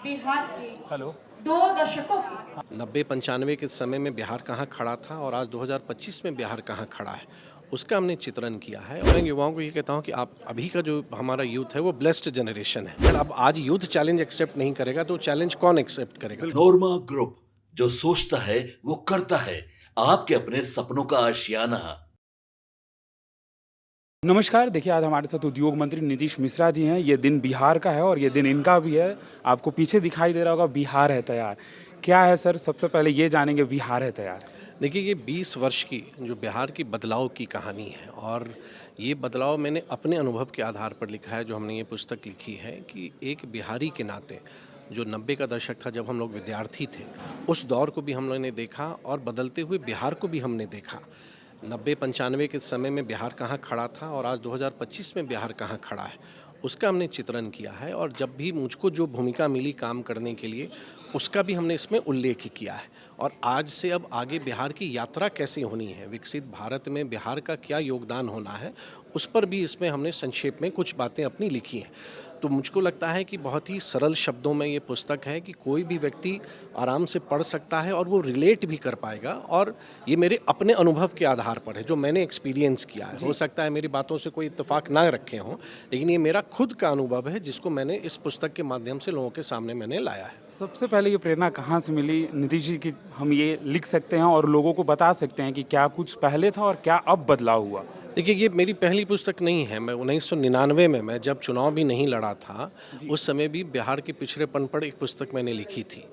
बिहार की हेलो। 2 दशकों की 90-95 के समय में बिहार कहाँ खड़ा था और आज 2025 में बिहार कहाँ खड़ा है, उसका हमने चित्रण किया है। और मैं युवाओं को ये कहता हूँ कि आप अभी का जो हमारा यूथ है वो ब्लेस्ड जनरेशन है। अगर अब आज यूथ चैलेंज एक्सेप्ट नहीं करेगा तो चैलेंज कौन एक्सेप्ट करेगा? नोरमा ग्रुप, जो सोचता है वो करता है। आपके अपने सपनों का आशियाना। नमस्कार, देखिए आज हमारे साथ उद्योग मंत्री नीतीश मिश्रा जी हैं। ये दिन बिहार का है और ये दिन इनका भी है। आपको पीछे दिखाई दे रहा होगा बिहार है तैयार। क्या है सर, सबसे पहले ये जानेंगे बिहार है तैयार। देखिए, ये 20 वर्ष की जो बिहार की बदलाव की कहानी है और ये बदलाव मैंने अपने अनुभव के आधार पर लिखा है। जो हमने ये पुस्तक लिखी है कि एक बिहारी के नाते जो 90 का दशक था, जब हम लोग विद्यार्थी थे, उस दौर को भी हम लोगों ने देखा और बदलते हुए बिहार को भी हमने देखा। 90-95 के समय में बिहार कहाँ खड़ा था और आज 2025 में बिहार कहाँ खड़ा है, उसका हमने चित्रण किया है। और जब भी मुझको जो भूमिका मिली काम करने के लिए, उसका भी हमने इसमें उल्लेख किया है। और आज से अब आगे बिहार की यात्रा कैसे होनी है, विकसित भारत में बिहार का क्या योगदान होना है, उस पर भी इसमें हमने संक्षेप में कुछ बातें अपनी लिखी हैं। तो मुझको लगता है कि बहुत ही सरल शब्दों में ये पुस्तक है कि कोई भी व्यक्ति आराम से पढ़ सकता है और वो रिलेट भी कर पाएगा। और ये मेरे अपने अनुभव के आधार पर है, जो मैंने एक्सपीरियंस किया है। हो सकता है मेरी बातों से कोई इत्तेफाक ना रखे हों, लेकिन ये मेरा खुद का अनुभव है जिसको मैंने इस पुस्तक के माध्यम से लोगों के सामने मैंने लाया है। सबसे पहले ये प्रेरणा कहाँ से मिली नीतीश जी की, हम ये लिख सकते हैं और लोगों को बता सकते हैं कि क्या कुछ पहले था और क्या अब बदलाव हुआ? देखिए, ये मेरी पहली पुस्तक नहीं है। मैं 1999 में, मैं जब चुनाव भी नहीं लड़ा था, उस समय भी बिहार के पिछड़ेपन पर एक पुस्तक मैंने लिखी थी।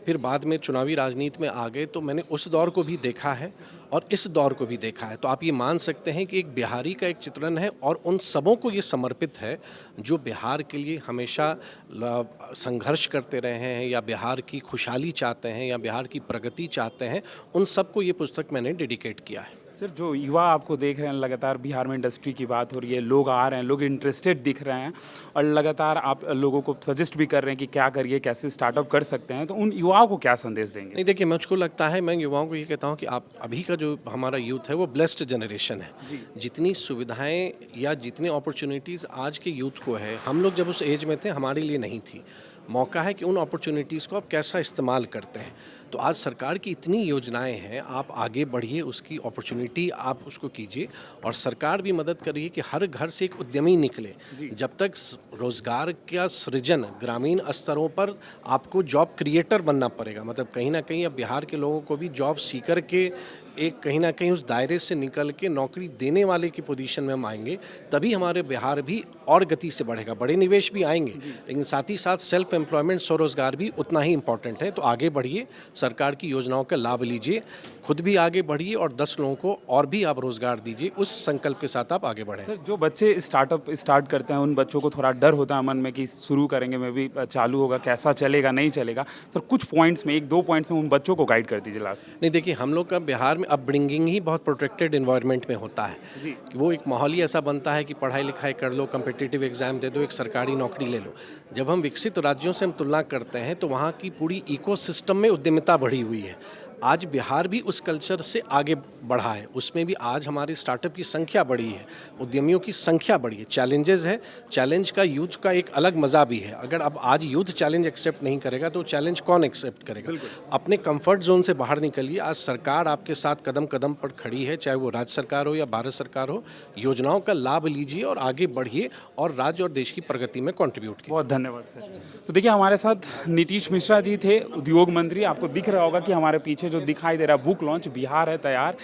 फिर बाद में चुनावी राजनीति में आ गए तो मैंने उस दौर को भी देखा है और इस दौर को भी देखा है। तो आप ये मान सकते हैं कि एक बिहारी का एक चित्रण है और उन सबों को ये समर्पित है जो बिहार के लिए हमेशा संघर्ष करते रहे हैं या बिहार की खुशहाली चाहते हैं या बिहार की प्रगति चाहते हैं। उन सबको ये पुस्तक मैंने डेडिकेट किया है। सर, जो युवा आपको देख रहे हैं, लगातार बिहार में इंडस्ट्री की बात हो रही है, लोग आ रहे हैं, लोग इंटरेस्टेड दिख रहे हैं और लगातार आप लोगों को सजेस्ट भी कर रहे हैं कि क्या करिए, कैसे स्टार्टअप कर सकते हैं, तो उन युवाओं को क्या संदेश देंगे? नहीं, देखिए, मुझको लगता है, मैं युवाओं को ये कहता हूँ कि आप अभी का जो हमारा यूथ है वो ब्लेस्ड जनरेशन है। जितनी सुविधाएं या जितनी अपॉर्चुनिटीज़ आज के यूथ को है, हम लोग जब उस एज में थे हमारे लिए नहीं थी। मौका है कि उन अपॉर्चुनिटीज़ को आप कैसा इस्तेमाल करते हैं। तो आज सरकार की इतनी योजनाएं हैं, आप आगे बढ़िए, उसकी अपॉर्चुनिटी आप उसको कीजिए। और सरकार भी मदद कर रही है कि हर घर से एक उद्यमी निकले। जब तक रोजगार का सृजन ग्रामीण स्तरों पर, आपको जॉब क्रिएटर बनना पड़ेगा। मतलब कहीं ना कहीं अब बिहार के लोगों को भी जॉब सीकर के एक कहीं ना कहीं उस दायरे से निकल के नौकरी देने वाले की पोजीशन में हम आएंगे, तभी हमारे बिहार भी और गति से बढ़ेगा। बड़े निवेश भी आएंगे, लेकिन साथ ही साथ सेल्फ एम्प्लॉयमेंट, स्वरोजगार भी उतना ही इम्पोर्टेंट है। तो आगे बढ़िए, सरकार की योजनाओं का लाभ लीजिए, खुद भी आगे बढ़िए और 10 लोगों को और भी आप रोजगार दीजिए। उस संकल्प के साथ आप आगे बढ़ें। सर, जो बच्चे स्टार्टअप स्टार्ट करते हैं, उन बच्चों को थोड़ा डर होता है मन में कि शुरू करेंगे में भी चालू होगा, कैसा चलेगा, नहीं चलेगा। सर, कुछ पॉइंट्स में, 1-2 पॉइंट्स में उन बच्चों को गाइड कर दीजिए लास्ट। नहीं, देखिए, हम लोग का बिहार में अपब्रिंगिंग ही बहुत प्रोटेक्टेड एनवायरनमेंट में होता है कि वो एक माहौल ही ऐसा बनता है कि पढ़ाई लिखाई कर लो, कम्पिटिटिव एग्जाम दे दो, एक सरकारी नौकरी ले लो। जब हम विकसित राज्यों से हम तुलना करते हैं तो वहाँ की पूरी इकोसिस्टम में उद्यमिता बढ़ी हुई है। आज बिहार भी उस कल्चर से आगे बढ़ा है, उसमें भी आज हमारी स्टार्टअप की संख्या बढ़ी है, उद्यमियों की संख्या बढ़ी है। चैलेंजेस है, चैलेंज का यूथ का एक अलग मज़ा भी है। अगर अब आज यूथ चैलेंज एक्सेप्ट नहीं करेगा तो चैलेंज कौन एक्सेप्ट करेगा? अपने कंफर्ट जोन से बाहर निकलिए। आज सरकार आपके साथ कदम कदम पर खड़ी है, चाहे वो राज्य सरकार हो या भारत सरकार हो। योजनाओं का लाभ लीजिए और आगे बढ़िए और राज्य और देश की प्रगति में कंट्रीब्यूट कीजिए। बहुत धन्यवाद सर। तो देखिए, हमारे साथ नीतीश मिश्रा जी थे, उद्योग मंत्री। आपको दिख रहा होगा कि हमारे पीछे जो दिखाई दे रहा है बुक लॉन्च, बिहार है तैयार,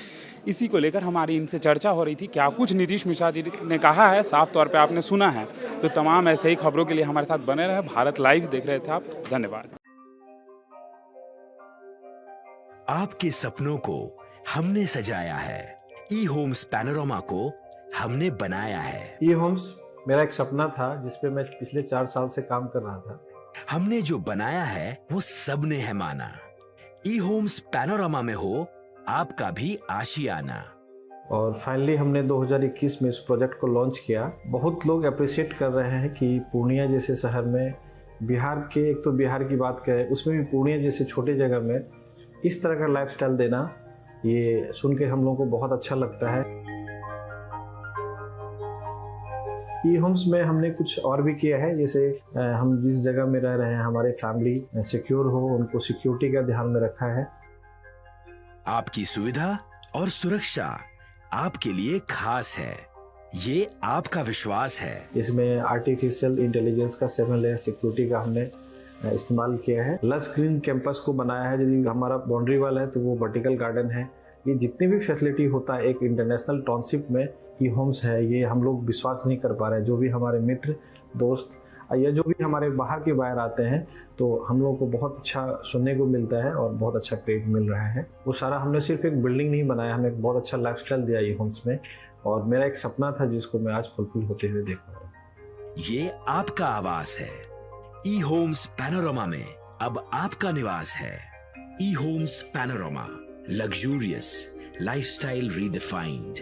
इसी को लेकर हमारी इनसे चर्चा हो रही थी। क्या कुछ नीतीश मिश्रा जी ने कहा है, साफ तौर पे आपने सुना है। तो तमाम ऐसे ही खबरों के लिए हमारे साथ बने रहे। भारत लाइव देख रहे थे आप। धन्यवाद। आपके सपनों को हमने सजाया है, ई होम्स पैनोरमा को हमने बनाया है। ई होम्स मेरा एक सपना था जिस पे मैं पिछले 4 साल से काम कर रहा था। हमने जो बनाया है वो सबने है माना। ई होम्स पैनोरमा में हो आपका भी आशियाना। और फाइनली हमने 2021 में इस प्रोजेक्ट को लॉन्च किया। बहुत लोग अप्रिशिएट कर रहे हैं कि पूर्णिया जैसे शहर में, बिहार के, एक तो बिहार की बात करें उसमें भी पूर्णिया जैसे छोटे जगह में इस तरह का लाइफस्टाइल देना, ये सुन के हम लोगों को बहुत अच्छा लगता है। ई होम्स में हमने कुछ और भी किया है, जैसे हम जिस जगह में रह रहे हैं हमारे फैमिली सिक्योर हो, उनको सिक्योरिटी का ध्यान में रखा है। आपकी सुविधा और सुरक्षा आपके लिए खास है, ये आपका विश्वास है। इसमें आर्टिफिशियल इंटेलिजेंस का 7 लेयर सिक्योरिटी का हमने इस्तेमाल किया है। लस ग्रीन कैंपस को बनाया है, यदि हमारा बाउंड्री वाल है तो वो वर्टिकल गार्डन है। ये जितनी भी फैसिलिटी होता है एक इंटरनेशनल टाउनशिप में ई होम्स है, ये हम लोग विश्वास नहीं कर पा रहे हैं। जो भी हमारे मित्र दोस्त या जो भी हमारे बाहर के बाहर आते हैं तो हम लोगों को बहुत अच्छा सुनने को मिलता है और बहुत अच्छा क्रेडिट मिल रहा है। वो सारा हमने सिर्फ एक बिल्डिंग नहीं बनाया, हमें एक बहुत अच्छा लाइफस्टाइल दिया ई होम्स में, और मेरा एक सपना था जिसको मैं आज फुलफिल होते हुए देख रहा हूँ। ये आपका आवास है। ई होम्स पैनोरामा में अब आपका निवास है। E homes panorama, luxurious lifestyle redefined.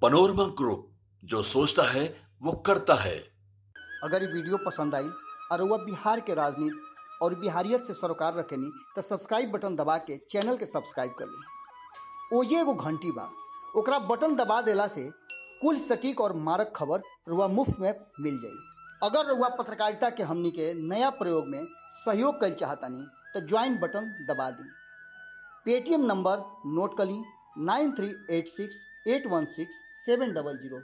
Panorama group, जो सोचता है वो करता है। अगर ये वीडियो पसंद आई और वह बिहार के राजनीति और बिहारियत से सरोकार रखेनी तो सब्सक्राइब बटन दबा के चैनल के सब्सक्राइब कर ली। ओजे एगो घंटी बा, ओकरा बटन दबा देला से कुल सटीक और मारक खबर रुआ मुफ्त में मिल जाई। अगर रुआ पत्रकारिता के हमनी के नया प्रयोग में सहयोग कर चाहतानी तो ज्वाइन बटन दबा दी। पेटीएम नंबर नोट कर ली 9386 816 700।